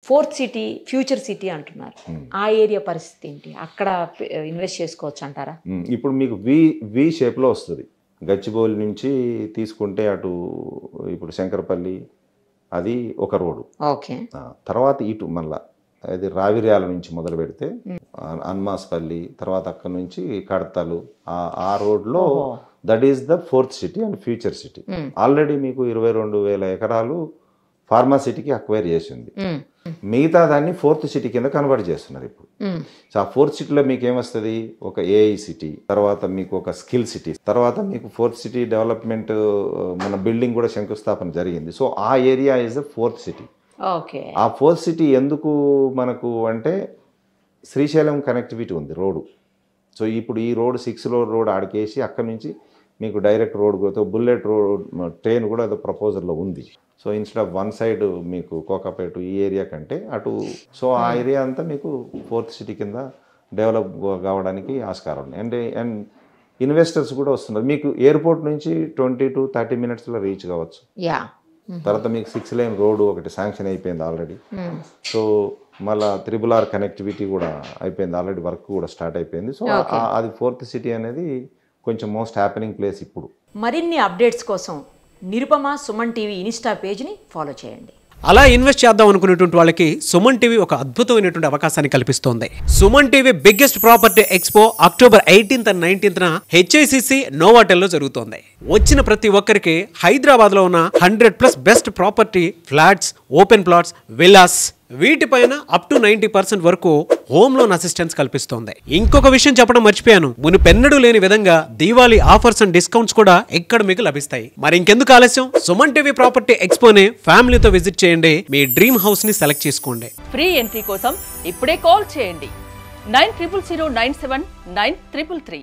Fourth city future city అంటున్నారు. ఆ area పరిస్థితి ఏంటి? అక్కడ ఇన్వెస్ట్ చేసుకోవచ్చు అంటారా? ఇప్పుడు మీకు వి షేప్లో వస్తుంది. గచ్చిబౌలి నుంచి తీసుకుంటే అటు ఇప్పుడు శంకరపల్లి అది ఒక రోడ్డు. ఓకే. తర్వాత ఇటు మళ్ళా అది రావిర్యాల నుంచి మొదలు పెడితే అన్మాస్పల్లి, తర్వాత అక్కడ నుంచి కడతలు, ఆ రోడ్లో that is the fourth city and future city. Already మీకు 22,000 ఎకరాలు ఫార్మా సిటీకి అక్వైర్ చేసింది. మిగతా దాన్ని ఫోర్త్ సిటీ కింద కన్వర్ట్ చేస్తున్నారు ఇప్పుడు. సో ఆ ఫోర్త్ సిటీలో మీకు ఏమొస్తుంది, ఒక ఏఐ సిటీ, తర్వాత మీకు ఒక స్కిల్ సిటీ, తర్వాత మీకు ఫోర్త్ సిటీ డెవలప్మెంట్ మన బిల్డింగ్ కూడా శంకుస్థాపన జరిగింది. సో ఆ area is the fourth city. Okay. ఆ ఫోర్త్ సిటీ ఎందుకు మనకు అంటే శ్రీశైలం కనెక్టివిటీ ఉంది రోడ్డు. సో ఇప్పుడు ఈ రోడ్ 6 రోడ్ ఆడికేసి అక్కడ నుంచి మీకు డైరెక్ట్ రోడ్ పోతే బుల్లెట్ రోడ్ ట్రైన్ కూడా ఏదో ప్రపోజల్లో ఉంది. So instead of one side మీకు కోకాపేట ఈ ఏరియా కంటే అటు, సో ఆ ఏరియా అంతా మీకు ఫోర్త్ సిటీ కింద డెవలప్ కావడానికి ఆస్కారం ఉంది. అండ్ ఇన్వెస్టర్స్ కూడా వస్తున్నారు. మీకు ఎయిర్పోర్ట్ నుంచి 20 to 30 minutesలో రీచ్ కావచ్చు. తర్వాత మీకు 6 lane రోడ్డు ఒకటి శాంక్షన్ అయిపోయింది ఆల్రెడీ. సో మళ్ళీ RRR కనెక్టివిటీ కూడా అయిపోయింది ఆల్రెడీ, వర్క్ కూడా స్టార్ట్ అయిపోయింది. సో అది ఫోర్త్ సిటీ అనేది కొంచెం మోస్ట్ హ్యాపెనింగ్ ప్లేస్ ఇప్పుడు. మరిన్ని అప్డేట్స్ కోసం నిరుపమ సుమన్ టీవీ ఇన్స్టా పేజ్ని ఫాలో చేయండి. అలా ఇన్వెస్ట్ చేద్దాం అనుకునేటువంటి వాళ్ళకి సుమన్ టీవీ ఒక అద్భుతమైనటువంటి అవకాశాన్ని కల్పిస్తోంది. Suman TV biggest property expo October 18th and 19th HICC నోవాటెల్లో జరుగుతోంది. వచ్చిన ప్రతి ఒక్కరికి హైదరాబాద్లో ఉన్న 100+ best property flats, open plots, villas వీటిపైన అప్ టు 90% వరకు హోమ్ లోన్ అసిస్టెన్స్ కల్పిస్తోంది. ఇంకొక విషయం చెప్పడం మర్చిపోయాను, మునుపెన్నడూ లేని విధంగా దీవాళీ ఆఫర్స్ అండ్ డిస్కౌంట్స్ కూడా ఇక్కడ మీకు లభిస్తాయి. మరి ఇంకెందుకు ఆలస్యం, సుమన్ టీవీ ప్రాపర్టీ ఎక్స్పోని ఫ్యామిలీతో విజిట్ చేయండి. మీ డ్రీమ్ హౌస్ ని సెలెక్ట్ చేసుకోండి. ఫ్రీ ఎంట్రీ కోసం ఇప్పుడే కాల్ చేయండి 9000979333.